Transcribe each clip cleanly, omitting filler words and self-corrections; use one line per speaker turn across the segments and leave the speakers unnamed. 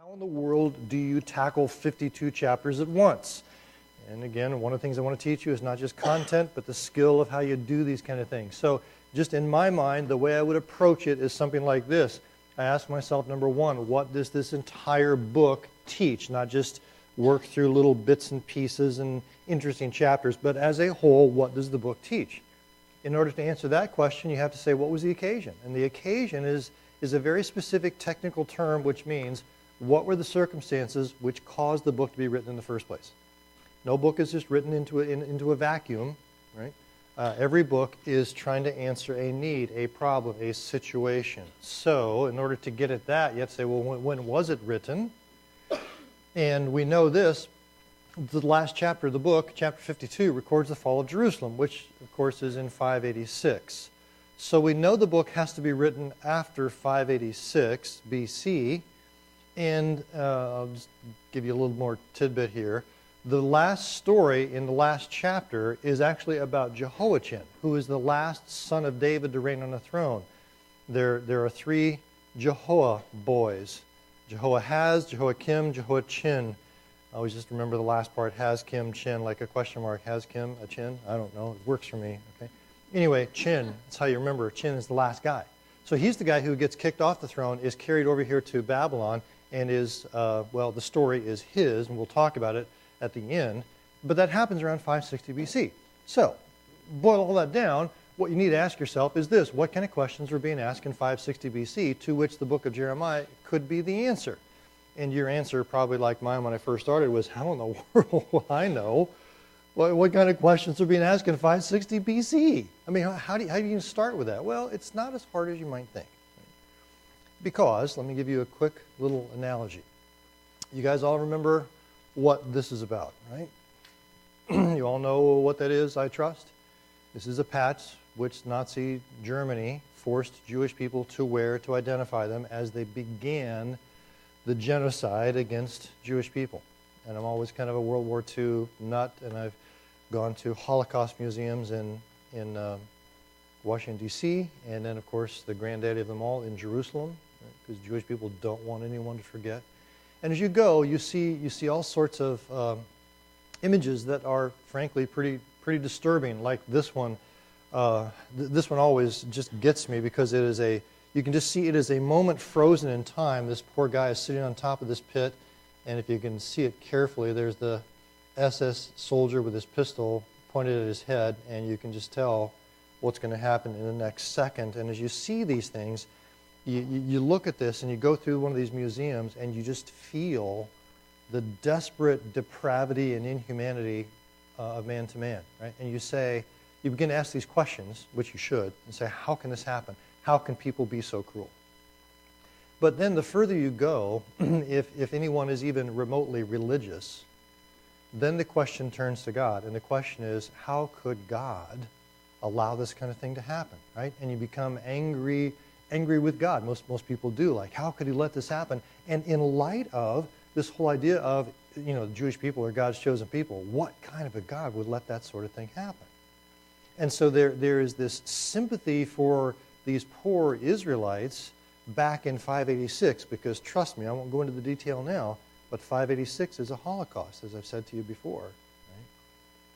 How in the world do you tackle 52 chapters at once? And again, one of the things I want to teach you is not just content, but the skill of how you do these kind of things. So just in my mind, the way I would approach it is something like this. I ask myself, number one, what does this entire book teach? Not just work through little bits and pieces and interesting chapters, but as a whole, what does the book teach? In order to answer that question, you have to say, what was the occasion? And the occasion is a very specific technical term, which means what were the circumstances which caused the book to be written in the first place? No book is just written into a vacuum, right? Every book is trying to answer a need, a problem, a situation. So in order to get at that, you have to say, well, when was it written? And we know this. The last chapter of the book, chapter 52, records the fall of Jerusalem, which, of course, is in 586. So we know the book has to be written after 586 BC. And I'll just give you a little more tidbit here. The last story in the last chapter is actually about Jehoiachin, who is the last son of David to reign on the throne. There are three Jehoah boys: Jehoahaz, Jehoiakim, Jehoiachin. I always just remember the last part, Has, Kim, Chin, like a question mark. Has, Kim, a chin? I don't know. It works for me. Okay. Anyway, Chin, that's how you remember. Chin is the last guy. So he's the guy who gets kicked off the throne, is carried over here to Babylon, and is, the story is his, and we'll talk about it at the end. But that happens around 560 BC. So, boil all that down, what you need to ask yourself is this: what kind of questions were being asked in 560 BC to which the book of Jeremiah could be the answer? And your answer, probably like mine when I first started, was, how in the world will I know what kind of questions are being asked in 560 BC? I mean, how do you start with that? Well, it's not as hard as you might think. Because, let me give you a quick little analogy. You guys all remember what this is about, right? You all know what that is, I trust. This is a patch which Nazi Germany forced Jewish people to wear to identify them as they began the genocide against Jewish people. And I'm always kind of a World War II nut, and I've gone to Holocaust museums in Washington, D.C., and then, of course, the granddaddy of them all in Jerusalem, because Jewish people don't want anyone to forget. And as you go, you see all sorts of images that are, frankly, pretty disturbing, like this one. This one always just gets me because it is you can just see it as a moment frozen in time. This poor guy is sitting on top of this pit, and if you can see it carefully, there's the SS soldier with his pistol pointed at his head, and you can just tell what's going to happen in the next second. And as you see these things, you look at this and you go through one of these museums and you just feel the desperate depravity and inhumanity of man to man, right? And you begin to ask these questions, which you should, and say, how can this happen? How can people be so cruel? But then the further you go, if anyone is even remotely religious, then the question turns to God. And the question is, how could God allow this kind of thing to happen, right? And you become angry with God. Most people do. Like, how could he let this happen? And in light of this whole idea of, the Jewish people are God's chosen people, what kind of a God would let that sort of thing happen? And so there is this sympathy for these poor Israelites back in 586, because trust me, I won't go into the detail now, but 586 is a Holocaust, as I've said to you before. Right?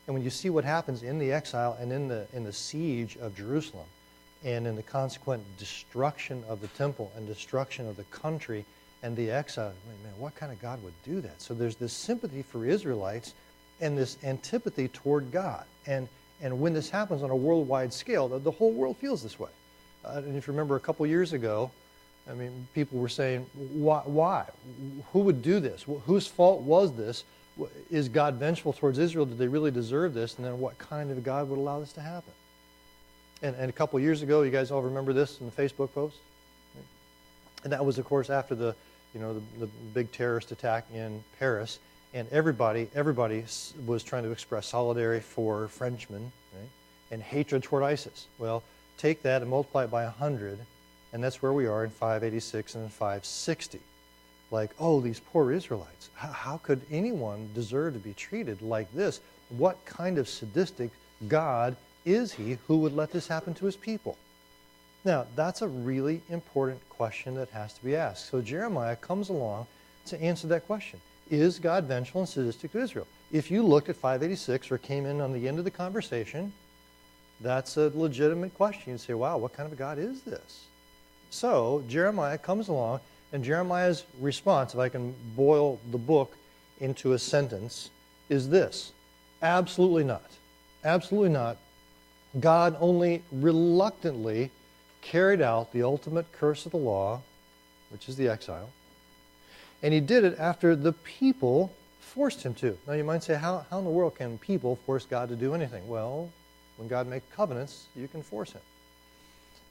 And when you see what happens in the exile and in the siege of Jerusalem, and in the consequent destruction of the temple and destruction of the country and the exile, man, what kind of God would do that? So there's this sympathy for Israelites and this antipathy toward God. And when this happens on a worldwide scale, the whole world feels this way. And if you remember a couple years ago, I mean, people were saying, why? Who would do this? Whose fault was this? Is God vengeful towards Israel? Did they really deserve this? And then what kind of God would allow this to happen? And a couple years ago, you guys all remember this in the Facebook post? Right? And that was, of course, after the big terrorist attack in Paris. And everybody was trying to express solidarity for Frenchmen, right? And hatred toward ISIS. Well, take that and multiply it by 100, and that's where we are in 586 and in 560. Like, oh, these poor Israelites. How could anyone deserve to be treated like this? What kind of sadistic God is he who would let this happen to his people? Now, that's a really important question that has to be asked. So Jeremiah comes along to answer that question. Is God vengeful and sadistic to Israel? If you looked at 586 or came in on the end of the conversation, that's a legitimate question. You'd say, wow, what kind of a God is this? So Jeremiah comes along, and Jeremiah's response, if I can boil the book into a sentence, is this: absolutely not. Absolutely not. God only reluctantly carried out the ultimate curse of the law, which is the exile, and he did it after the people forced him to. Now you might say, how in the world can people force God to do anything? Well, when God makes covenants, you can force him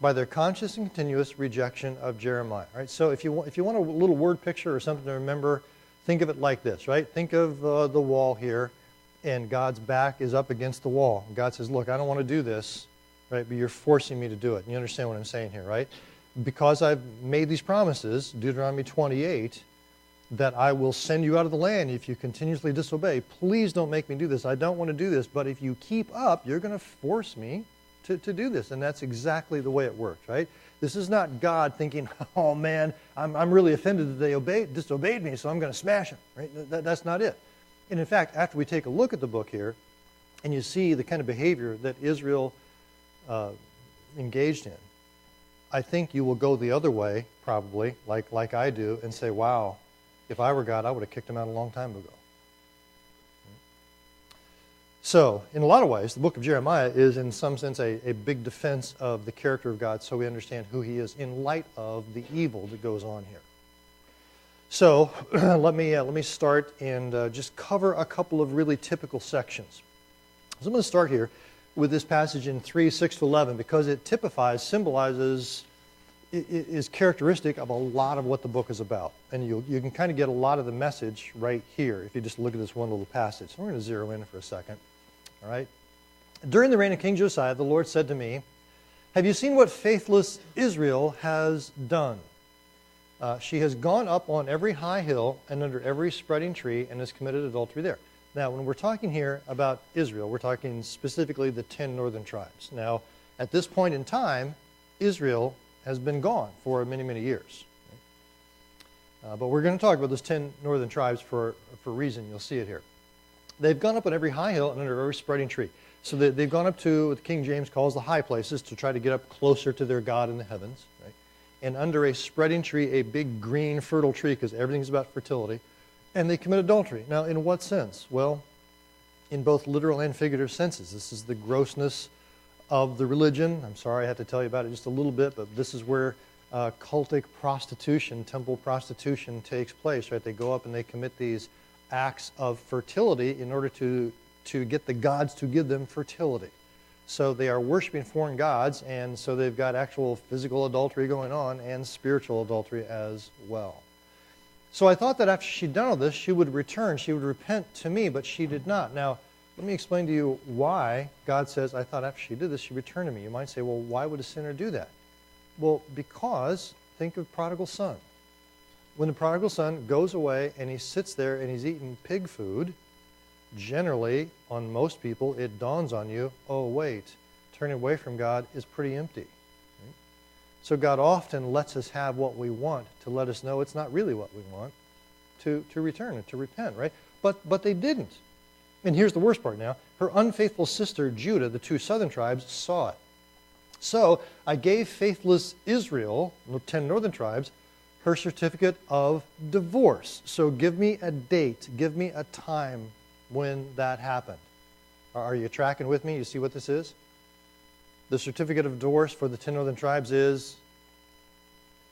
by their conscious and continuous rejection of Jeremiah. Right? So if you want a little word picture or something to remember, think of it like this. Right? Think of the wall here, and God's back is up against the wall. And God says, look, I don't want to do this, right? But you're forcing me to do it. And you understand what I'm saying here, right? Because I've made these promises, Deuteronomy 28, that I will send you out of the land if you continuously disobey. Please don't make me do this. I don't want to do this. But if you keep up, you're going to force me to do this. And that's exactly the way it works, right? This is not God thinking, oh man, I'm really offended that they disobeyed me, so I'm going to smash them, right? That's not it. And in fact, after we take a look at the book here, and you see the kind of behavior that Israel engaged in, I think you will go the other way, probably, like I do, and say, wow, if I were God, I would have kicked him out a long time ago. So, in a lot of ways, the book of Jeremiah is, in some sense, a big defense of the character of God, so we understand who he is in light of the evil that goes on here. So, let me start and just cover a couple of really typical sections. So I'm going to start here with this passage in 3:6-11 because it typifies, symbolizes, is characteristic of a lot of what the book is about. And you can kind of get a lot of the message right here if you just look at this one little passage. So we're going to zero in for a second. All right. During the reign of King Josiah, the Lord said to me, have you seen what faithless Israel has done? She has gone up on every high hill and under every spreading tree and has committed adultery there. Now, when we're talking here about Israel, we're talking specifically the 10 northern tribes. Now, at this point in time, Israel has been gone for many, many years. But we're going to talk about those 10 northern tribes for a reason. You'll see it here. They've gone up on every high hill and under every spreading tree. So they've gone up to what King James calls the high places to try to get up closer to their God in the heavens. Right? And under a spreading tree, a big green fertile tree, because everything's about fertility, and they commit adultery. Now, in what sense? Well, in both literal and figurative senses. This is the grossness of the religion. I'm sorry I have to tell you about it just a little bit, but this is where cultic prostitution, temple prostitution takes place, right? They go up and they commit these acts of fertility in order to get the gods to give them fertility. So they are worshiping foreign gods, and so they've got actual physical adultery going on and spiritual adultery as well. So I thought that after she'd done all this, she would return, she would repent to me, but she did not. Now, let me explain to you why God says, I thought after she did this, she'd return to me. You might say, well, why would a sinner do that? Well, because, think of prodigal son. When the prodigal son goes away and he sits there and he's eating pig food, generally, on most people, it dawns on you, oh, wait, turning away from God is pretty empty. Right? So God often lets us have what we want to let us know it's not really what we want, to return and to repent, right? But they didn't. And here's the worst part now. Her unfaithful sister, Judah, the 2 southern tribes, saw it. So I gave faithless Israel, the 10 northern tribes, her certificate of divorce. So give me a date, give me a time when that happened. Are you tracking with me? You see what this is? The certificate of divorce for the 10 northern tribes is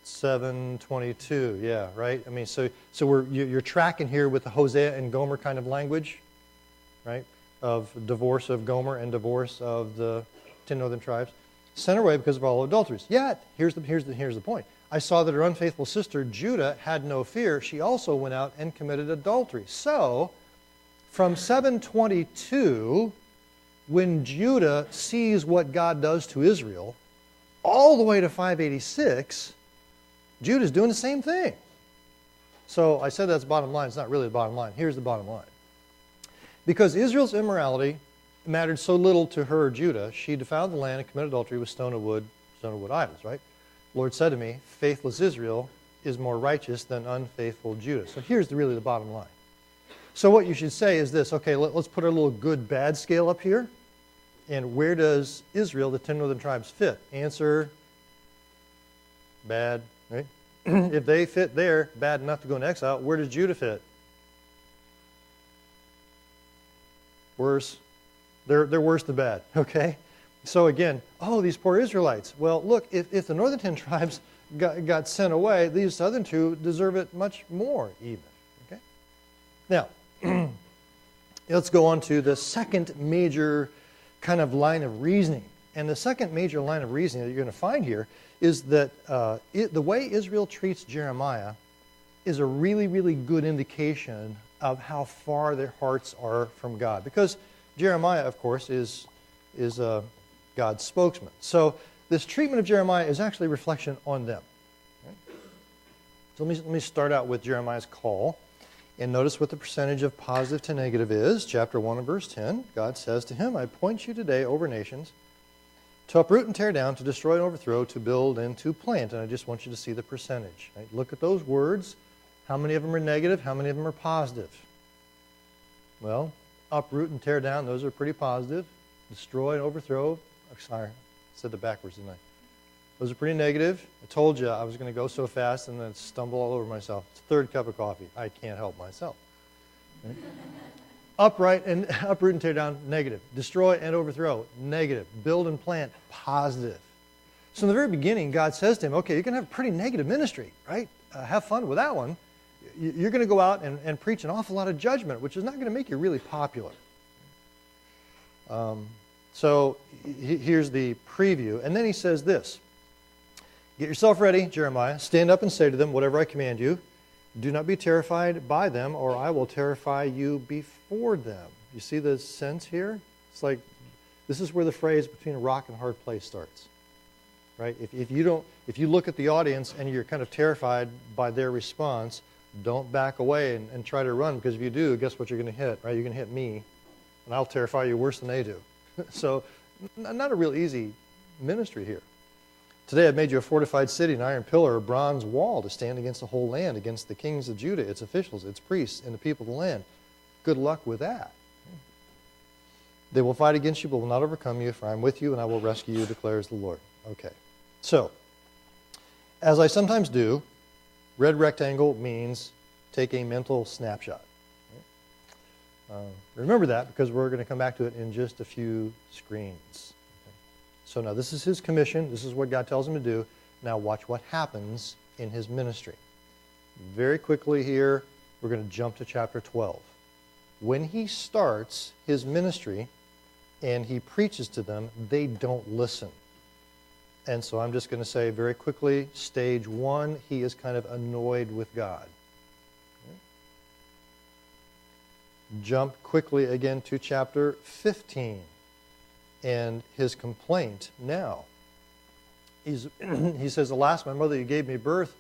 722. Yeah, right? I mean, so you're tracking here with the Hosea and Gomer kind of language, right? Of divorce of Gomer and divorce of the 10 northern tribes. Sent away because of all adulteries. Yet, here's the point. I saw that her unfaithful sister Judah had no fear. She also went out and committed adultery. So, from 722, when Judah sees what God does to Israel, all the way to 586, Judah's doing the same thing. So I said that's the bottom line. It's not really the bottom line. Here's the bottom line. Because Israel's immorality mattered so little to her, Judah, she defiled the land and committed adultery with stone and wood idols, right? The Lord said to me, faithless Israel is more righteous than unfaithful Judah. So here's really the bottom line. So what you should say is this, okay, let's put a little good-bad scale up here. And where does Israel, the 10 northern tribes, fit? Answer, bad, right? If they fit there, bad enough to go into exile, where does Judah fit? Worse. They're worse than bad, okay? So again, oh, these poor Israelites. Well, look, if the northern 10 tribes got sent away, these southern 2 deserve it much more even, okay? Now, let's go on to the second major kind of line of reasoning. And the second major line of reasoning that you're going to find here is that the way Israel treats Jeremiah is a really, really good indication of how far their hearts are from God. Because Jeremiah, of course, is God's spokesman. So this treatment of Jeremiah is actually a reflection on them. Right? So let me start out with Jeremiah's call. And notice what the percentage of positive to negative is. Chapter 1 and verse 10. God says to him, I appoint you today over nations to uproot and tear down, to destroy and overthrow, to build and to plant. And I just want you to see the percentage. Right? Look at those words. How many of them are negative? How many of them are positive? Well, uproot and tear down, those are pretty positive. Destroy and overthrow, sorry, I said it backwards, didn't I? Those are pretty negative. I told you I was going to go so fast and then stumble all over myself. It's the third cup of coffee. I can't help myself. Right? Uproot and tear down, negative. Destroy and overthrow, negative. Build and plant, positive. So in the very beginning, God says to him, okay, you're going to have a pretty negative ministry, right? Have fun with that one. You're going to go out and preach an awful lot of judgment, which is not going to make you really popular. So here's the preview. And then he says this. Get yourself ready, Jeremiah. Stand up and say to them whatever I command you. Do not be terrified by them, or I will terrify you before them. You see the sense here? It's like this is where the phrase between a rock and a hard place starts. Right? If you look at the audience and you're kind of terrified by their response, don't back away and try to run, because if you do, guess what you're going to hit? Right? You're going to hit me, and I'll terrify you worse than they do. So, not a real easy ministry here. Today I've made you a fortified city, an iron pillar, a bronze wall to stand against the whole land, against the kings of Judah, its officials, its priests, and the people of the land. Good luck with that. They will fight against you, but will not overcome you, for I am with you, and I will rescue you, declares the Lord. Okay. So, as I sometimes do, red rectangle means take a mental snapshot. Remember that, because we're going to come back to it in just a few screens. Okay. So now this is his commission. This is what God tells him to do. Now watch what happens in his ministry. Very quickly here, we're going to jump to chapter 12. When he starts his ministry and he preaches to them, they don't listen. And so I'm just going to say very quickly, stage 1, he is kind of annoyed with God. Jump quickly again to chapter 15 and his complaint now. He says, alas, my mother, you gave me birth,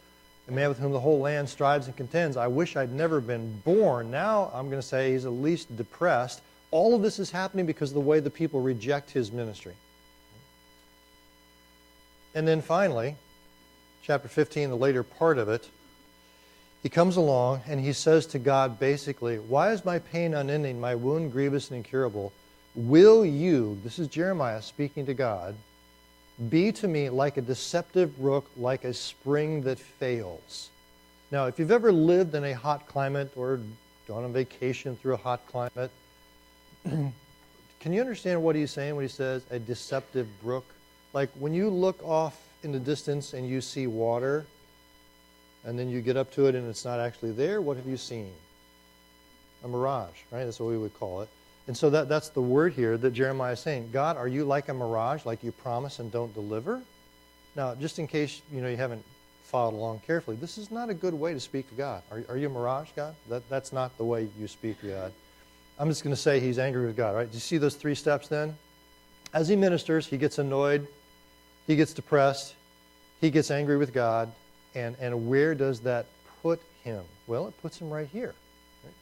a man with whom the whole land strives and contends. I wish I'd never been born. Now I'm going to say he's at least depressed. All of this is happening because of the way the people reject his ministry. And then finally, chapter 15, the later part of it, he comes along and he says to God basically, why is my pain unending, my wound grievous and incurable? Will you, this is Jeremiah speaking to God, be to me like a deceptive brook, like a spring that fails? Now, if you've ever lived in a hot climate or gone on vacation through a hot climate, can you understand what he's saying when he says a deceptive brook? Like when you look off in the distance and you see water, and then you get up to it and it's not actually there, what have you seen? A mirage, right? That's what we would call it. And so that's the word here that Jeremiah is saying. God, are you like a mirage, like you promise and don't deliver? Now, just in case you haven't followed along carefully, this is not a good way to speak to God. Are you a mirage, God? That's not the way you speak to God. I'm just going to say he's angry with God, right? Do you see those 3 steps then? As he ministers, he gets annoyed, he gets depressed, he gets angry with God, and where does that put him? Well, it puts him right here. Right?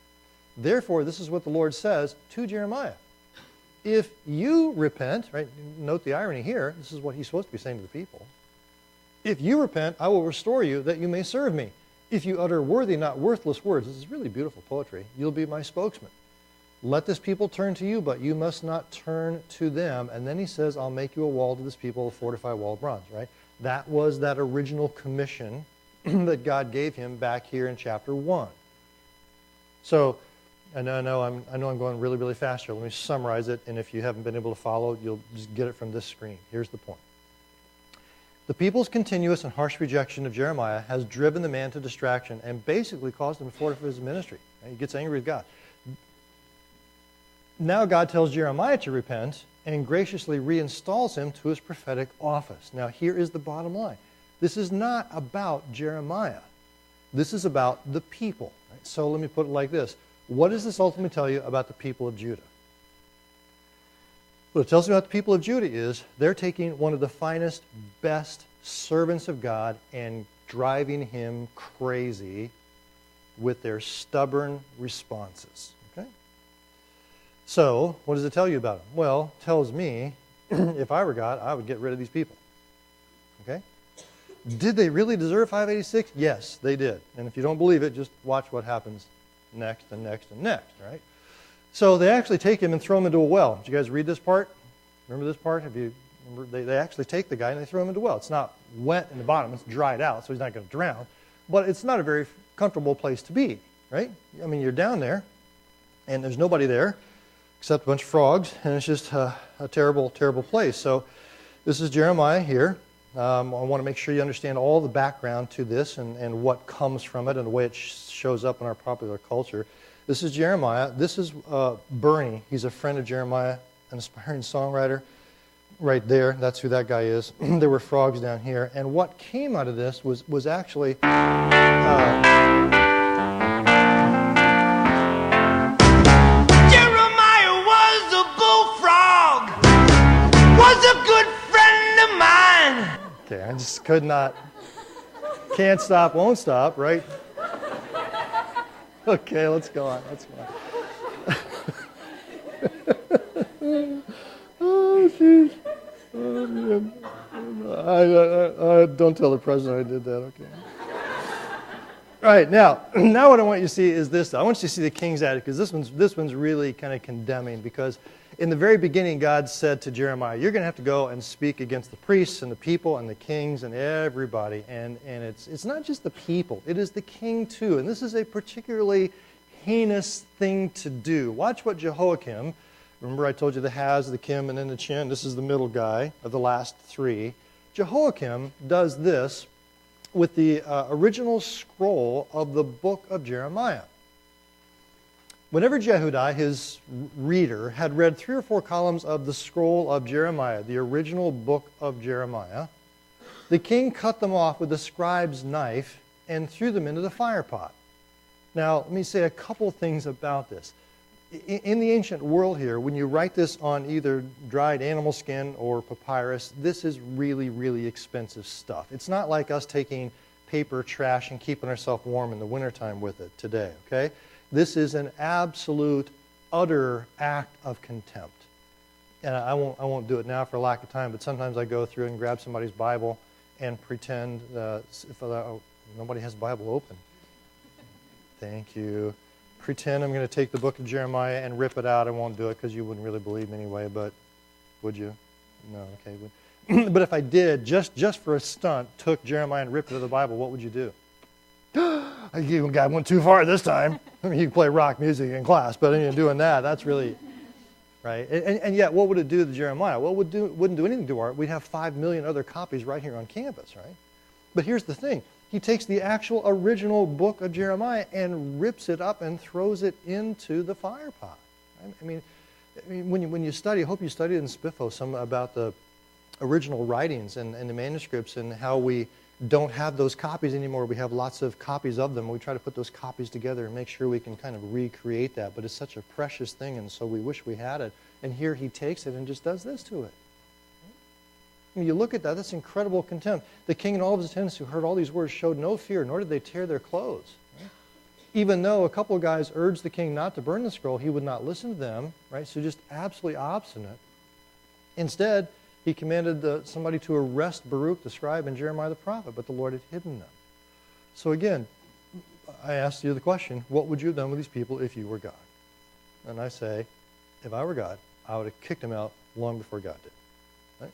Therefore, this is what the Lord says to Jeremiah. If you repent, right? Note the irony here. This is what he's supposed to be saying to the people. If you repent, I will restore you that you may serve me. If you utter worthy, not worthless words, this is really beautiful poetry, you'll be my spokesman. Let this people turn to you, but you must not turn to them. And then he says, I'll make you a wall to this people, a fortified wall of bronze, right? That was that original commission that God gave him back here in chapter 1. So, I know I'm going really, really fast here. Let me summarize it, and if you haven't been able to follow, you'll just get it from this screen. Here's the point. The people's continuous and harsh rejection of Jeremiah has driven the man to distraction and basically caused him to forfeit his ministry. He gets angry with God. Now God tells Jeremiah to repent and graciously reinstalls him to his prophetic office. Now here is the bottom line. This is not about Jeremiah. This is about the people. Right? So let me put it like this. What does this ultimately tell you about the people of Judah? What it tells me about the people of Judah is they're taking one of the finest, best servants of God and driving him crazy with their stubborn responses. Okay? So, what does it tell you about them? Well, it tells me, if I were God, I would get rid of these people. Okay? Did they really deserve 586? Yes, they did. And if you don't believe it, just watch what happens next and next and next, right? So they actually take him and throw him into a well. Did you guys read this part? Remember this part? They actually take the guy and they throw him into a well. It's not wet in the bottom. It's dried out, so he's not going to drown. But it's not a very comfortable place to be, right? I mean, you're down there, and there's nobody there except a bunch of frogs, and it's just a terrible, terrible place. So this is Jeremiah here. I want to make sure you understand all the background to this and what comes from it and the way it shows up in our popular culture. This is Jeremiah. This is Bernie. He's a friend of Jeremiah, an aspiring songwriter. Right there, that's who that guy is. There were frogs down here. And what came out of this was actually...
Jeremiah was a bullfrog, was a good friend of mine.
Okay, I just could not... Can't stop, won't stop, right? Okay, let's go on. Oh, jeez. Don't tell the president I did that, okay. All right, now what I want you to see is this. I want you to see the king's attitude, because this one's really kind of condemning, because in the very beginning, God said to Jeremiah, you're going to have to go and speak against the priests and the people and the kings and everybody. And it's not just the people. It is the king, too. And this is a particularly heinous thing to do. Watch what Jehoiakim, remember I told you the Has, the Kim, and then the Chin. This is the middle guy of the last three. Jehoiakim does this with the original scroll of the book of Jeremiah. Whenever Jehudi, his reader, had read 3 or 4 columns of the scroll of Jeremiah, the original book of Jeremiah, the king cut them off with the scribe's knife and threw them into the fire pot. Now, let me say a couple things about this. In the ancient world here, when you write this on either dried animal skin or papyrus, this is really, really expensive stuff. It's not like us taking paper trash and keeping ourselves warm in the wintertime with it today, okay? This is an absolute, utter act of contempt. And I won't do it now for lack of time, but sometimes I go through and grab somebody's Bible and pretend nobody has the Bible open. Thank you. Pretend I'm going to take the book of Jeremiah and rip it out. I won't do it because you wouldn't really believe me anyway, but would you? No, okay. But if I did, just for a stunt, took Jeremiah and ripped it out of the Bible, what would you do? I went too far this time. I mean, you can play rock music in class, but doing that, that's really, right? And yet, what would it do to Jeremiah? Well, it wouldn't do anything to art. We'd have 5 million other copies right here on campus, right? But here's the thing. He takes the actual original book of Jeremiah and rips it up and throws it into the fire pot. I mean when you study, I hope you studied in Spiffo some about the original writings and the manuscripts and how we don't have those copies anymore. We have lots of copies of them. We try to put those copies together and make sure we can kind of recreate that. But it's such a precious thing, and so we wish we had it. And here he takes it and just does this to it. When you look at that, that's incredible contempt. The king and all of his attendants who heard all these words showed no fear, nor did they tear their clothes. Right? Even though a couple of guys urged the king not to burn the scroll, he would not listen to them, right? So just absolutely obstinate. Instead, He commanded somebody to arrest Baruch the scribe and Jeremiah the prophet, but the Lord had hidden them. So again, I asked you the question, what would you have done with these people if you were God? And I say, if I were God, I would have kicked them out long before God did. Right?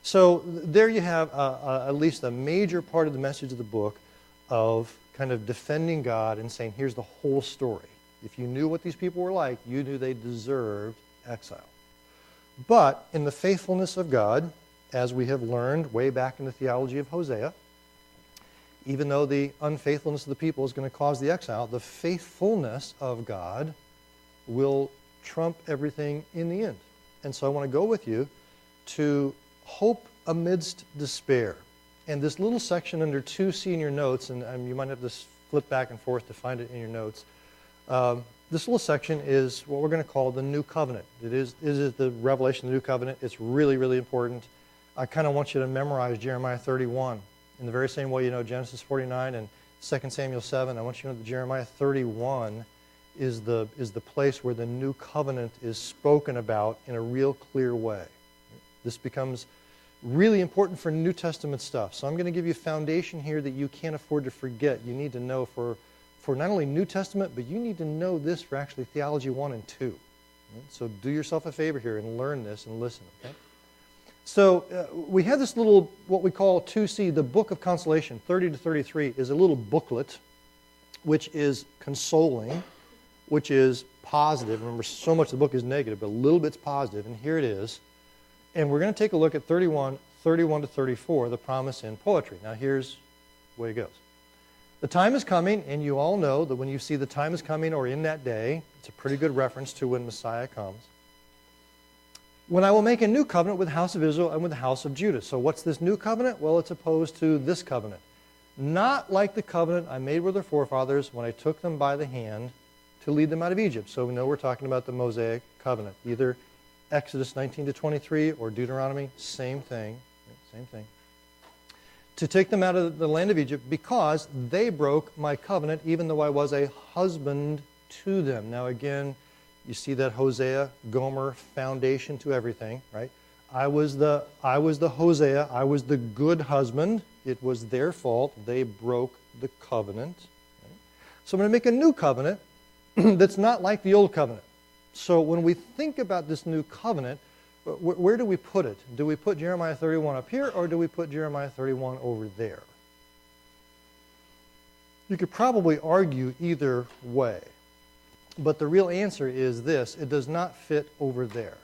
So there you have at least a major part of the message of the book of kind of defending God and saying, here's the whole story. If you knew what these people were like, you knew they deserved exile. But in the faithfulness of God, as we have learned way back in the theology of Hosea, even though the unfaithfulness of the people is going to cause the exile, the faithfulness of God will trump everything in the end. And so I want to go with you to hope amidst despair. And this little section under 2C in your notes, and you might have to flip back and forth to find it in your notes. This little section is what we're going to call the New Covenant. It is the revelation of the New Covenant. It's really, really important. I kind of want you to memorize Jeremiah 31. In the very same way you know Genesis 49 and 2 Samuel 7, I want you to know that Jeremiah 31 is the place where the New Covenant is spoken about in a real clear way. This becomes really important for New Testament stuff. So I'm going to give you a foundation here that you can't afford to forget. You need to know for not only New Testament, but you need to know this for actually Theology 1 and 2. Right? So do yourself a favor here and learn this and listen, okay? So we have this little, what we call 2C, the Book of Consolation, 30 to 33, is a little booklet which is consoling, which is positive. Remember, so much of the book is negative, but a little bit's positive, and here it is. And we're going to take a look at 31 to 34, the promise in poetry. Now here's the way it goes. The time is coming, and you all know that when you see the time is coming or in that day, it's a pretty good reference to when Messiah comes. When I will make a new covenant with the house of Israel and with the house of Judah. So what's this new covenant? Well, it's opposed to this covenant. Not like the covenant I made with their forefathers when I took them by the hand to lead them out of Egypt. So we know we're talking about the Mosaic covenant. Either Exodus 19 to 23 or Deuteronomy, same thing. Same thing. To take them out of the land of Egypt because they broke my covenant even though I was a husband to them. Now again, you see that Hosea, Gomer foundation to everything, right? I was the Hosea, I was the good husband. It was their fault. They broke the covenant. Right? So I'm going to make a new covenant that's not like the old covenant. So when we think about this new covenant, where do we put it? Do we put Jeremiah 31 up here, or do we put Jeremiah 31 over there? You could probably argue either way. But the real answer is this: it does not fit over there.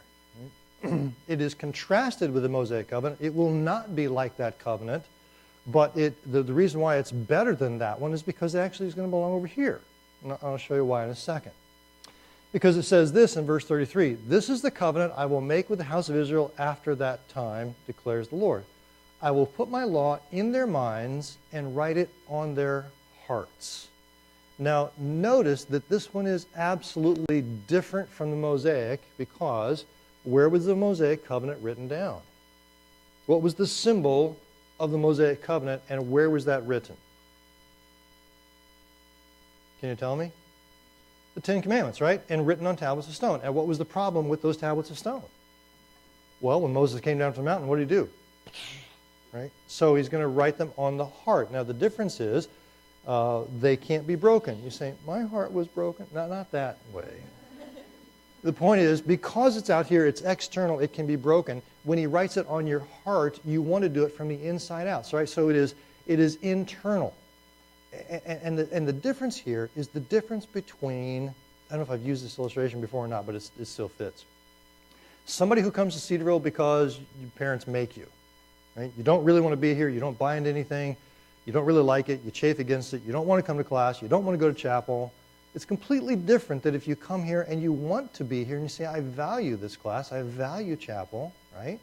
It is contrasted with the Mosaic covenant. It will not be like that covenant, but the reason why it's better than that one is because it actually is going to belong over here. And I'll show you why in a second. Because it says this in verse 33, "This is the covenant I will make with the house of Israel after that time, declares the Lord. I will put my law in their minds and write it on their hearts." Now, notice that this one is absolutely different from the Mosaic because where was the Mosaic covenant written down? What was the symbol of the Mosaic covenant, and where was that written? Can you tell me? The Ten Commandments, right? And written on tablets of stone. And what was the problem with those tablets of stone? Well, when Moses came down from the mountain, what did he do? Right? So he's going to write them on the heart. Now, the difference is they can't be broken. You say, my heart was broken. Not that way. The point is, because it's out here, it's external, it can be broken. When he writes it on your heart, you want to do it from the inside out. So, right? So it is internal. And the difference here is the difference between, I don't know if I've used this illustration before or not, but it still fits. Somebody who comes to Cedarville because your parents make you. Right? You don't really want to be here, you don't buy into anything, you don't really like it, you chafe against it, you don't want to come to class, you don't want to go to chapel. It's completely different that if you come here and you want to be here and you say, I value this class, I value chapel, right?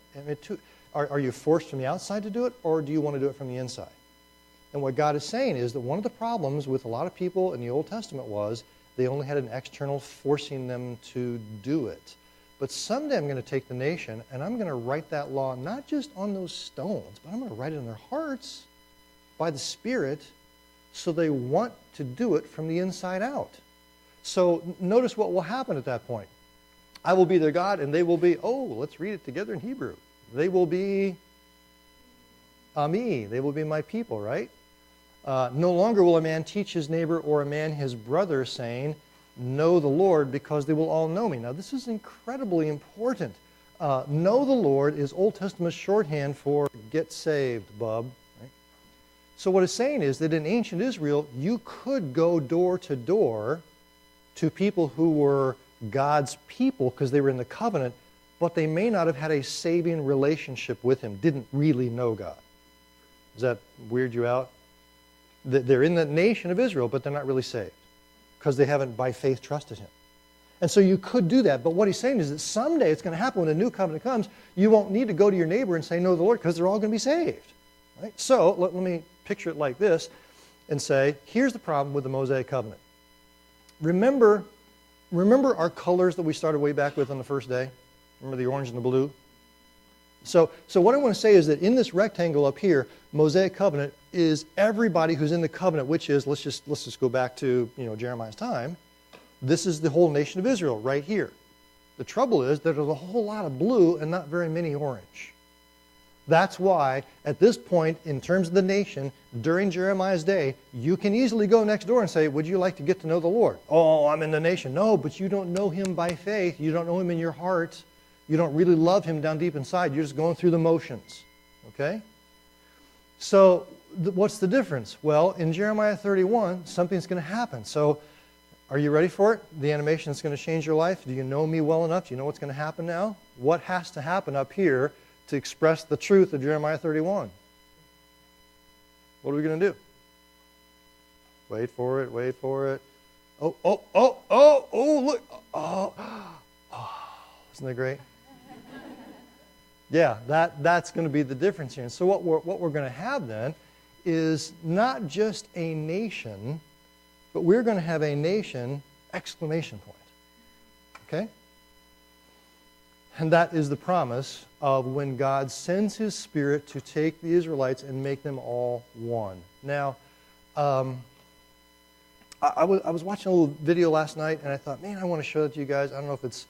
Are you forced from the outside to do it, or do you want to do it from the inside? And what God is saying is that one of the problems with a lot of people in the Old Testament was they only had an external forcing them to do it. But someday I'm going to take the nation and I'm going to write that law not just on those stones, but I'm going to write it in their hearts by the Spirit so they want to do it from the inside out. So notice what will happen at that point. I will be their God and they will be, let's read it together in Hebrew. They will be Ami. They will be my people, right? No longer will a man teach his neighbor or a man his brother, saying, know the Lord, because they will all know me. Now, this is incredibly important. Know the Lord is Old Testament shorthand for get saved, bub. Right? So what it's saying is that in ancient Israel, you could go door to door to people who were God's people because they were in the covenant, but they may not have had a saving relationship with him, didn't really know God. Does that weird you out? They're in the nation of Israel, but they're not really saved because they haven't by faith trusted him. And so you could do that, but what he's saying is that someday it's going to happen when the new covenant comes. You won't need to go to your neighbor and say, know the Lord, because they're all going to be saved. Right? So let me picture it like this and say, here's the problem with the Mosaic covenant. Remember our colors that we started way back with on the first day? Remember the orange and the blue? So what I want to say is that in this rectangle up here, Mosaic covenant is everybody who's in the covenant, which is, let's just go back to Jeremiah's time. This is the whole nation of Israel right here. The trouble is that there's a whole lot of blue and not very many orange. That's why at this point in terms of the nation, during Jeremiah's day, you can easily go next door and say, would you like to get to know the Lord? Oh, I'm in the nation. No, but you don't know him by faith. You don't know him in your heart. You don't really love him down deep inside. You're just going through the motions. Okay? So what's the difference? Well, in Jeremiah 31, something's going to happen. So are you ready for it? The animation is going to change your life. Do you know me well enough? Do you know what's going to happen now? What has to happen up here to express the truth of Jeremiah 31? What are we going to do? Wait for it, wait for it. Oh, look. Oh, isn't that great? Yeah, that's going to be the difference here. And so what we're going to have then is not just a nation, but we're going to have a nation, exclamation point. Okay? And that is the promise of when God sends his Spirit to take the Israelites and make them all one. Now, I was watching a little video last night, and I thought, man, I want to show that to you guys. I don't know if it's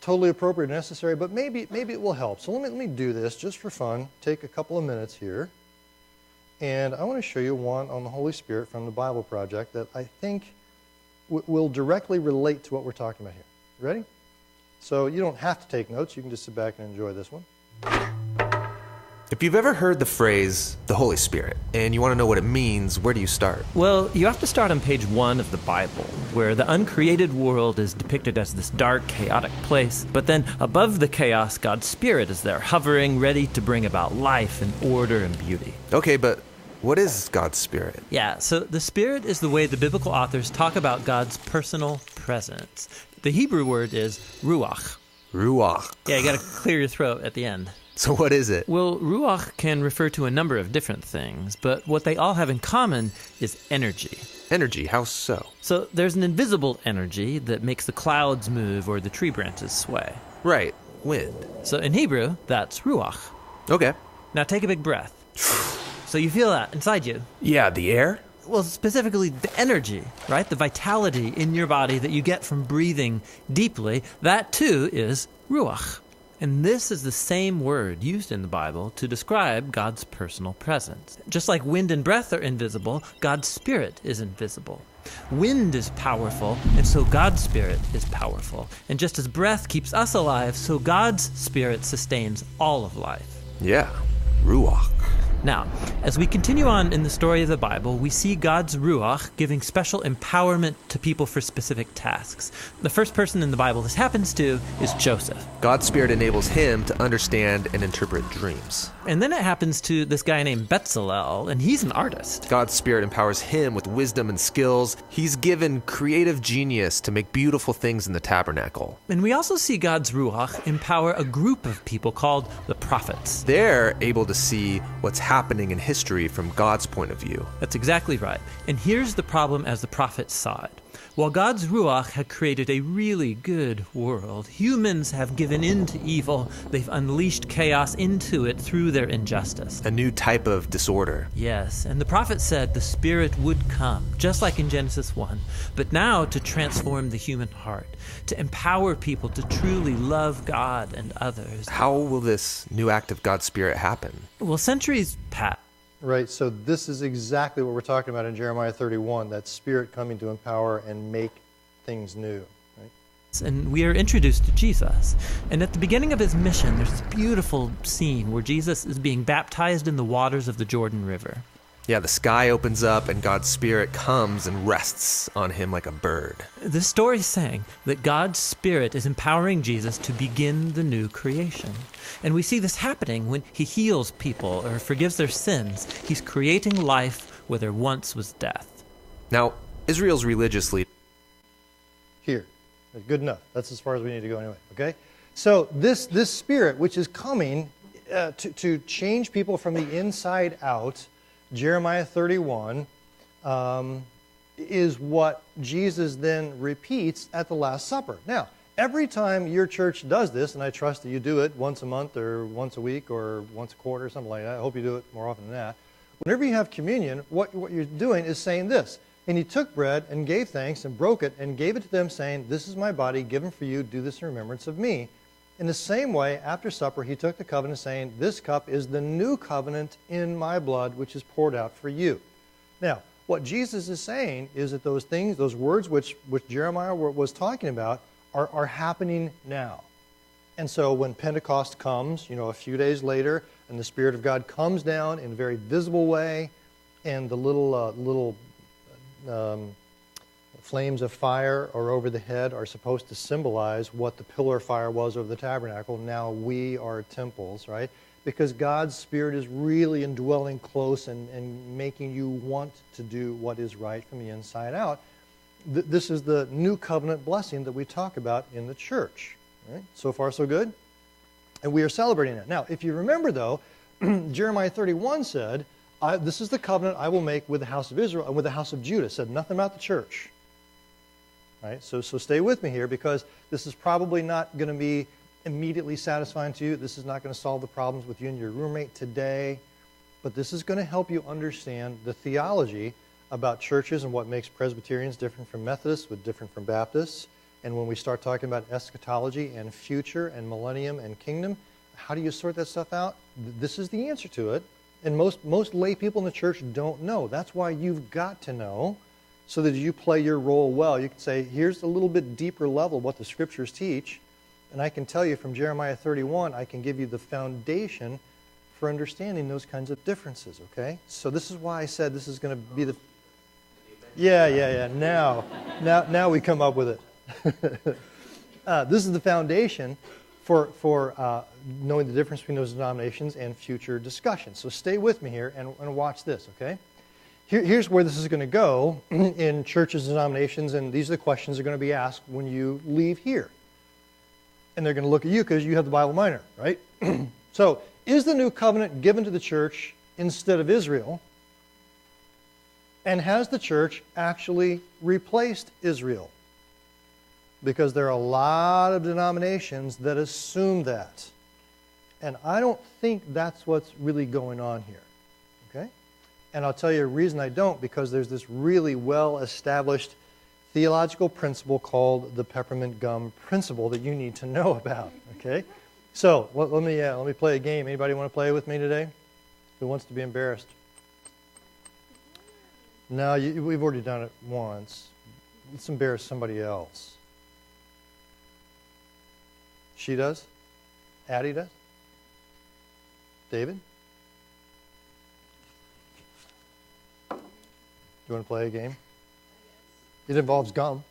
totally appropriate or necessary, but maybe it will help. So let me do this just for fun. Take a couple of minutes here. And I want to show you one on the Holy Spirit from the Bible Project that I think will directly relate to what we're talking about here. You ready? So you don't have to take notes. You can just sit back and enjoy this one.
If you've ever heard the phrase, the Holy Spirit, and you want to know what it means, where do you start?
Well, you have to start on page 1 of the Bible, where the uncreated world is depicted as this dark, chaotic place. But then above the chaos, God's Spirit is there, hovering, ready to bring about life and order and beauty.
Okay, but what is God's Spirit?
Yeah, so the Spirit is the way the biblical authors talk about God's personal presence. The Hebrew word is ruach.
Ruach.
Yeah, you got to clear your throat at the end.
So what is it?
Well, ruach can refer to a number of different things, but what they all have in common is energy.
Energy, how so?
So there's an invisible energy that makes the clouds move or the tree branches sway.
Right, wind.
So in Hebrew, that's ruach.
Okay.
Now take a big breath. So you feel that inside you.
Yeah, the air?
Well, specifically the energy, right? The vitality in your body that you get from breathing deeply, that too is ruach. And this is the same word used in the Bible to describe God's personal presence. Just like wind and breath are invisible, God's Spirit is invisible. Wind is powerful, and so God's Spirit is powerful. And just as breath keeps us alive, so God's Spirit sustains all of life.
Yeah, ruach.
Now, as we continue on in the story of the Bible, we see God's Ruach giving special empowerment to people for specific tasks. The first person in the Bible this happens to is Joseph.
God's Spirit enables him to understand and interpret dreams.
And then it happens to this guy named Bezalel, and he's an artist.
God's Spirit empowers him with wisdom and skills. He's given creative genius to make beautiful things in the tabernacle.
And we also see God's Ruach empower a group of people called the prophets.
They're able to see what's happening in history from God's point of view.
That's exactly right. And here's the problem as the prophets saw it. While God's Ruach had created a really good world, humans have given in to evil. They've unleashed chaos into it through their injustice.
A new type of disorder.
Yes, and the prophet said the Spirit would come, just like in Genesis 1, but now to transform the human heart, to empower people to truly love God and others.
How will this new act of God's Spirit happen?
Well, centuries pass.
Right, so this is exactly what we're talking about in Jeremiah 31, that Spirit coming to empower and make things new. Right?
And we are introduced to Jesus. And at the beginning of his mission, there's this beautiful scene where Jesus is being baptized in the waters of the Jordan River.
Yeah, the sky opens up and God's Spirit comes and rests on him like a bird.
This story is saying that God's Spirit is empowering Jesus to begin the new creation. And we see this happening when he heals people or forgives their sins. He's creating life where there once was death.
Now, Israel's religious leaders.
Here. Good enough. That's as far as we need to go anyway, okay? So this Spirit, which is coming to change people from the inside out, Jeremiah 31, is what Jesus then repeats at the Last Supper. Now, every time your church does this, and I trust that you do it once a month or once a week or once a quarter or something like that, I hope you do it more often than that, whenever you have communion, what you're doing is saying this, and he took bread and gave thanks and broke it and gave it to them, saying, "This is my body given for you, do this in remembrance of me." In the same way, after supper, he took the covenant, saying, "This cup is the new covenant in my blood, which is poured out for you." Now, what Jesus is saying is that those things, those words which Jeremiah was talking about, are happening now. And so when Pentecost comes, a few days later, and the Spirit of God comes down in a very visible way, and the little flames of fire are over the head are supposed to symbolize what the pillar of fire was over the tabernacle. Now we are temples, right? Because God's Spirit is really indwelling close and making you want to do what is right from the inside out. This is the new covenant blessing that we talk about in the church. Right? So far, so good? And we are celebrating it. Now, if you remember, though, Jeremiah 31 said, "This is the covenant I will make with the house of Israel and with the house of Judah." It said nothing about the church. Right? So stay with me here, because this is probably not going to be immediately satisfying to you. This is not going to solve the problems with you and your roommate today. But this is going to help you understand the theology about churches and what makes Presbyterians different from Methodists, different from Baptists. And when we start talking about eschatology and future and millennium and kingdom, how do you sort that stuff out? This is the answer to it. And most lay people in the church don't know. That's why you've got to know, so that as you play your role well, you can say, here's a little bit deeper level of what the Scriptures teach. And I can tell you from Jeremiah 31, I can give you the foundation for understanding those kinds of differences, okay? So this is why I said this is going to be the... Yeah. Now we come up with it. This is the foundation for knowing the difference between those denominations and future discussions. So stay with me here and watch this, okay? Here's where this is going to go in churches and denominations, and these are the questions that are going to be asked when you leave here. And they're going to look at you because you have the Bible minor, right? So, is the new covenant given to the church instead of Israel? And has the church actually replaced Israel? Because there are a lot of denominations that assume that. And I don't think that's what's really going on here. Okay? And I'll tell you a reason I don't, because there's this really well-established theological principle called the peppermint gum principle that you need to know about. Okay? So, let me play a game. Anybody want to play with me today? Who wants to be embarrassed? No, we've already done it once. Let's embarrass somebody else. She does? Addie does? David? Do you want to play a game? It involves gum.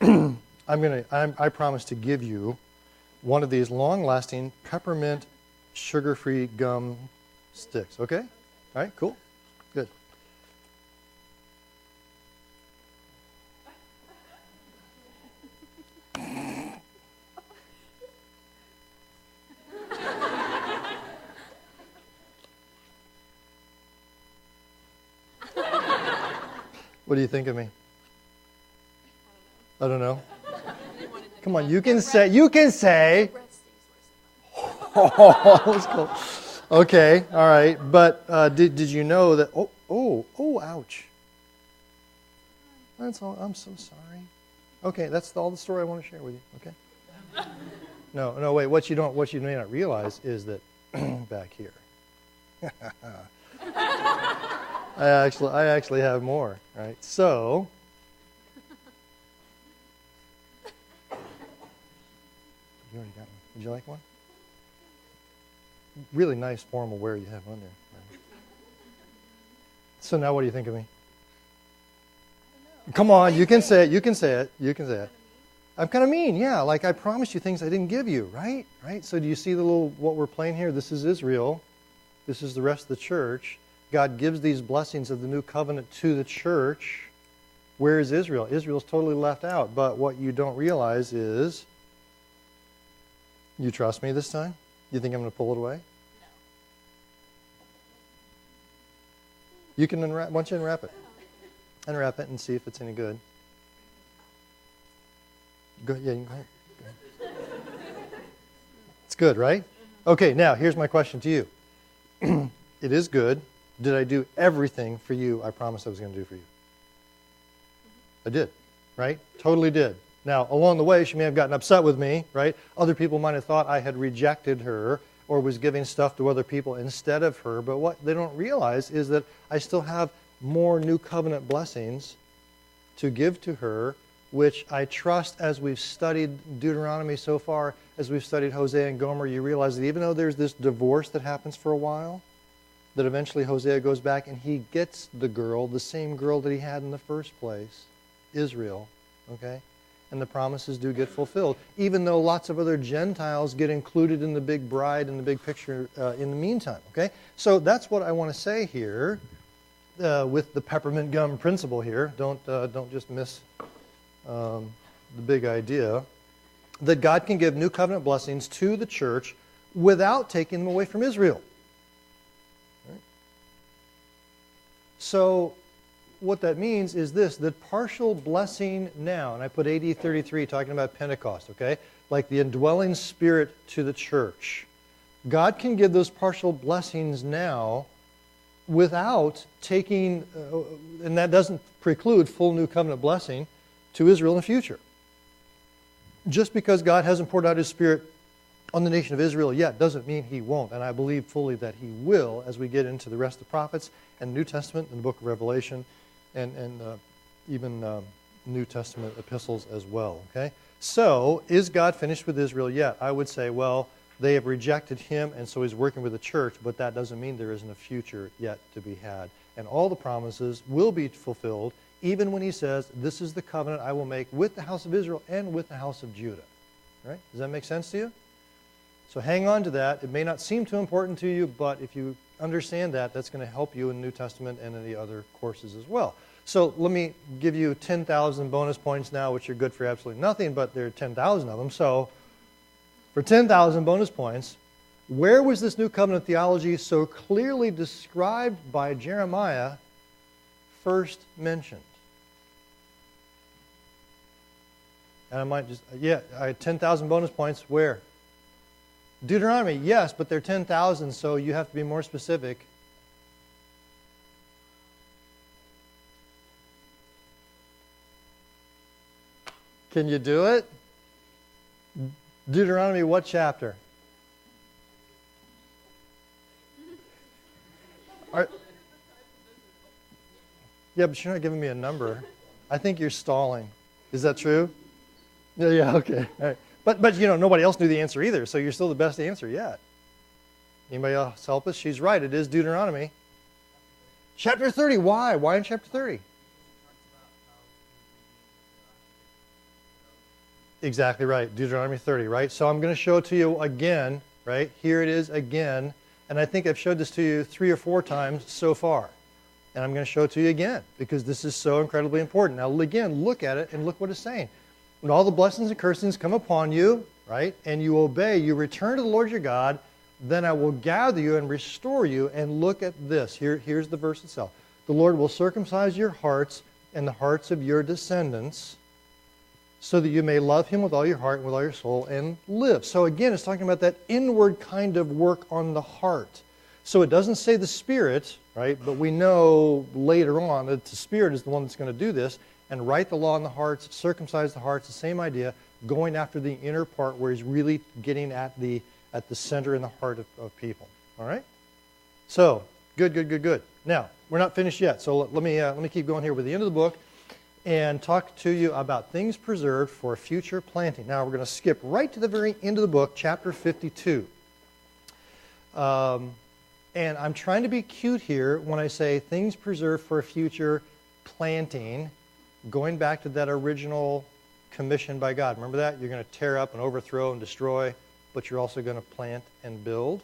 I promise to give you one of these long-lasting peppermint sugar-free gum sticks. Okay? All right, cool. Good. What do you think of me? I don't know. Come on, you can say. Oh, that's cool. Okay, all right. But did you know that, ouch. That's all. I'm so sorry. Okay, that's all the story I want to share with you, okay? No, wait, what you may not realize is that back here. I actually have more, right? So, you already got one. Would you like one? Really nice formal wear you have on there. Right? So now what do you think of me? Come on, you can say it. You can say it. I'm kind of mean, yeah. Like I promised you things I didn't give you, right? Right? So do you see what we're playing here? This is Israel. This is the rest of the church. God gives these blessings of the new covenant to the church. Where is Israel? Israel's totally left out. But what you don't realize is, you trust me this time? You think I'm going to pull it away? No. You can unwrap. Why don't you unwrap it? Unwrap it and see if it's any good. Go ahead. It's good, right? Okay, now here's my question to you. It is good. Did I do everything for you I promised I was going to do for you? I did, right? Totally did. Now, along the way, she may have gotten upset with me, right? Other people might have thought I had rejected her or was giving stuff to other people instead of her. But what they don't realize is that I still have more new covenant blessings to give to her, which I trust as we've studied Deuteronomy so far, as we've studied Hosea and Gomer, you realize that even though there's this divorce that happens for a while, that eventually Hosea goes back and he gets the girl, the same girl that he had in the first place, Israel, okay? And the promises do get fulfilled, even though lots of other Gentiles get included in the big bride and the big picture in the meantime, okay? So that's what I want to say here with the peppermint gum principle here. Don't just miss the big idea that God can give new covenant blessings to the church without taking them away from Israel. Right? So what that means is this, that partial blessing now, and I put AD 33 talking about Pentecost, okay? Like the indwelling spirit to the church. God can give those partial blessings now without taking, and that doesn't preclude full new covenant blessing to Israel in the future. Just because God hasn't poured out His Spirit on the nation of Israel yet doesn't mean He won't. And I believe fully that He will as we get into the rest of the prophets and New Testament and the book of Revelation and even New Testament epistles as well. Okay? So, is God finished with Israel yet? I would say, well, they have rejected Him, and so He's working with the church, but that doesn't mean there isn't a future yet to be had. And all the promises will be fulfilled, even when He says, this is the covenant I will make with the house of Israel and with the house of Judah. Right? Does that make sense to you? So hang on to that. It may not seem too important to you, but if you understand that, that's going to help you in the New Testament and in the other courses as well. So let me give you 10,000 bonus points now, which are good for absolutely nothing, but there are 10,000 of them. So for 10,000 bonus points, where was this new covenant theology so clearly described by Jeremiah first mentioned? And I might just, I had 10,000 bonus points. Where? Deuteronomy, yes, but they're 10,000, so you have to be more specific. Can you do it? Deuteronomy, what chapter? Yeah, but you're not giving me a number. I think you're stalling. Is that true? Yeah, okay. All right. But you know, nobody else knew the answer either, so you're still the best answer yet. Anybody else help us? She's right. It is Deuteronomy. Chapter 30. Why? Why in chapter 30? Exactly right. Deuteronomy 30, right? So I'm going to show it to you again, right? Here it is again. And I think I've showed this to you 3 or 4 times so far. And I'm going to show it to you again because this is so incredibly important. Now, again, look at it and look what it's saying. When all the blessings and cursings come upon you, right, and you obey, you return to the Lord your God, then I will gather you and restore you. And look at this. Here's the verse itself. The Lord will circumcise your hearts and the hearts of your descendants, so that you may love him with all your heart and with all your soul and live. So again, it's talking about that inward kind of work on the heart. So it doesn't say the Spirit, right? But we know later on that the Spirit is the one that's going to do this and write the law in the hearts, circumcise the hearts, the same idea, going after the inner part where he's really getting at the center in the heart of people. All right? So, good. Now, we're not finished yet, so let me keep going here with the end of the book and talk to you about things preserved for future planting. Now, we're going to skip right to the very end of the book, chapter 52. And I'm trying to be cute here when I say things preserved for future planting, going back to that original commission by God. Remember that? You're going to tear up and overthrow and destroy, but you're also going to plant and build.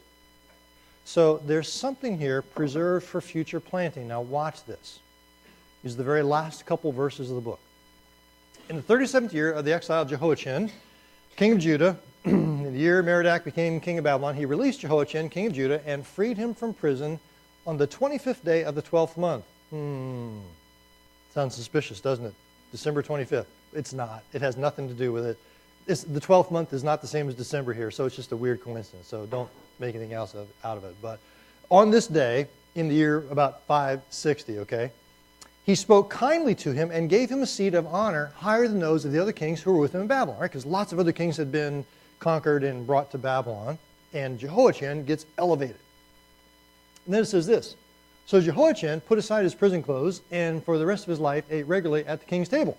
So there's something here preserved for future planting. Now watch this. These are the very last couple verses of the book. In the 37th year of the exile of Jehoiachin, king of Judah, in the year Merodach became king of Babylon, he released Jehoiachin, king of Judah, and freed him from prison on the 25th day of the 12th month. Sounds suspicious, doesn't it? December 25th. It's not. It has nothing to do with it. The 12th month is not the same as December here, so it's just a weird coincidence. So don't make anything else out of it. But on this day, in the year about 560, okay, he spoke kindly to him and gave him a seat of honor higher than those of the other kings who were with him in Babylon, right? Because lots of other kings had been conquered and brought to Babylon, and Jehoiachin gets elevated. And then it says this. So Jehoiachin put aside his prison clothes and for the rest of his life ate regularly at the king's table.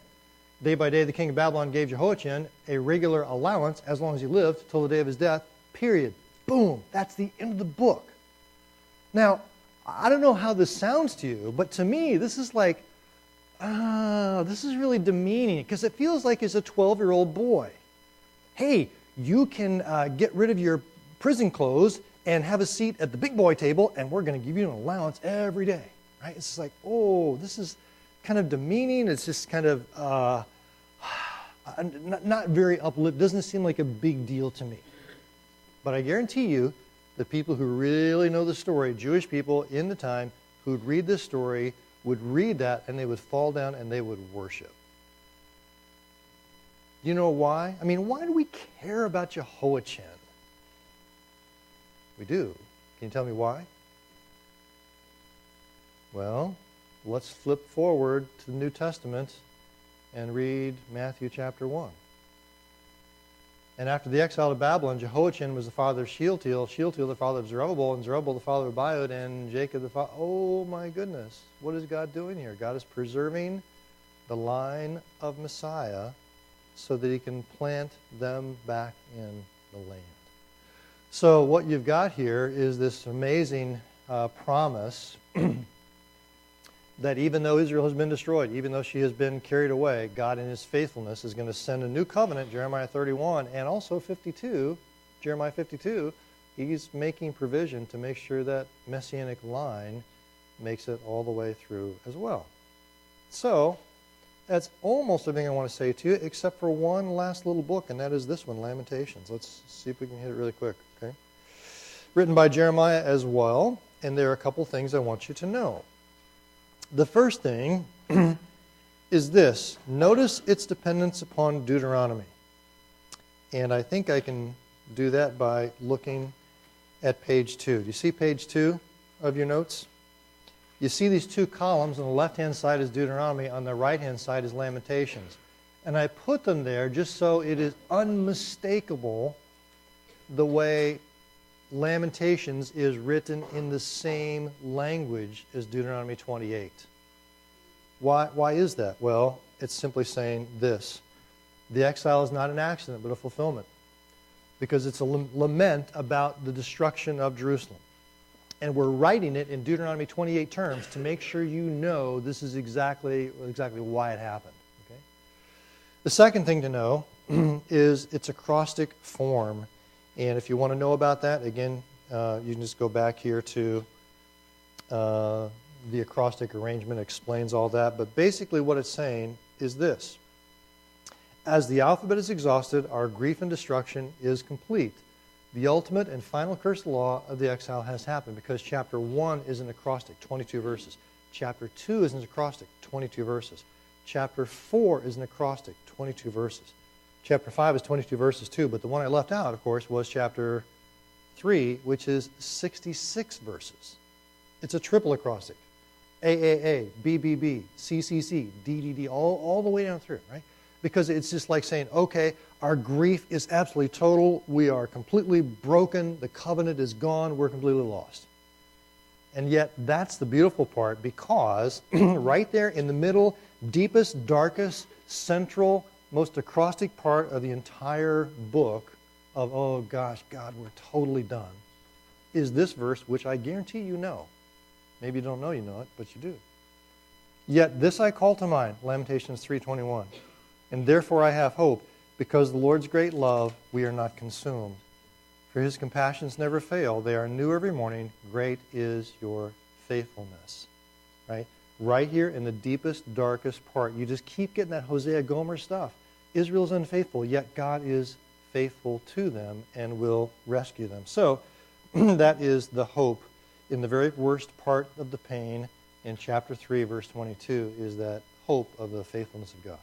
Day by day the king of Babylon gave Jehoiachin a regular allowance as long as he lived till the day of his death, period. Boom. That's the end of the book. Now, I don't know how this sounds to you, but to me this is like, this is really demeaning because it feels like he's a 12-year-old boy. Hey, you can get rid of your prison clothes and have a seat at the big boy table, and we're going to give you an allowance every day. Right? It's like, oh, this is kind of demeaning. It's just kind of not very uplifting. Doesn't seem like a big deal to me. But I guarantee you, the people who really know the story, Jewish people in the time who'd read this story, would read that and they would fall down and they would worship. You know why? I mean, why do we care about Jehoiachin? We do. Can you tell me why? Well, let's flip forward to the New Testament and read Matthew chapter 1. And after the exile of Babylon, Jehoiachin was the father of Shealtiel, Shealtiel the father of Zerubbabel, and Zerubbabel the father of Abiud, and Jacob the father. Oh my goodness. What is God doing here? God is preserving the line of Messiah so that he can plant them back in the land. So what you've got here is this amazing promise that even though Israel has been destroyed, even though she has been carried away, God in his faithfulness is going to send a new covenant, Jeremiah 31, and also 52, Jeremiah 52, he's making provision to make sure that messianic line makes it all the way through as well. So, that's almost everything I want to say to you, except for one last little book, and that is this one, Lamentations. Let's see if we can hit it really quick, okay? Written by Jeremiah as well, and there are a couple things I want you to know. The first thing is this. Notice its dependence upon Deuteronomy. And I think I can do that by looking at page 2. Do you see page 2 of your notes? You see these two columns. On the left-hand side is Deuteronomy. On the right-hand side is Lamentations. And I put them there just so it is unmistakable the way Lamentations is written in the same language as Deuteronomy 28. Why is that? Well, it's simply saying this. The exile is not an accident, but a fulfillment. Because it's a lament about the destruction of Jerusalem. And we're writing it in Deuteronomy 28 terms to make sure you know this is exactly why it happened. Okay? The second thing to know is its acrostic form. And if you want to know about that, again, you can just go back here to the acrostic arrangement. Explains all that. But basically what it's saying is this. As the alphabet is exhausted, our grief and destruction is complete. The ultimate and final curse law of the exile has happened because chapter 1 is an acrostic, 22 verses. Chapter 2 is an acrostic, 22 verses. Chapter 4 is an acrostic, 22 verses. Chapter 5 is 22 verses too, but the one I left out, of course, was chapter 3, which is 66 verses. It's a triple acrostic. AAA, BBB, CCC, DDD, all the way down through, right? Because it's just like saying, okay, our grief is absolutely total. We are completely broken. The covenant is gone. We're completely lost. And yet, that's the beautiful part, because right there in the middle, deepest, darkest, central, most acrostic part of the entire book of, oh gosh, God, we're totally done, is this verse, which I guarantee you know. Maybe you don't know you know it, but you do. Yet this I call to mind, Lamentations 3:21. And therefore I have hope, because the Lord's great love, we are not consumed. For his compassions never fail. They are new every morning. Great is your faithfulness. Right? Right here in the deepest, darkest part. You just keep getting that Hosea Gomer stuff. Israel's unfaithful, yet God is faithful to them and will rescue them. So that is the hope in the very worst part of the pain in chapter 3, verse 22, is that hope of the faithfulness of God.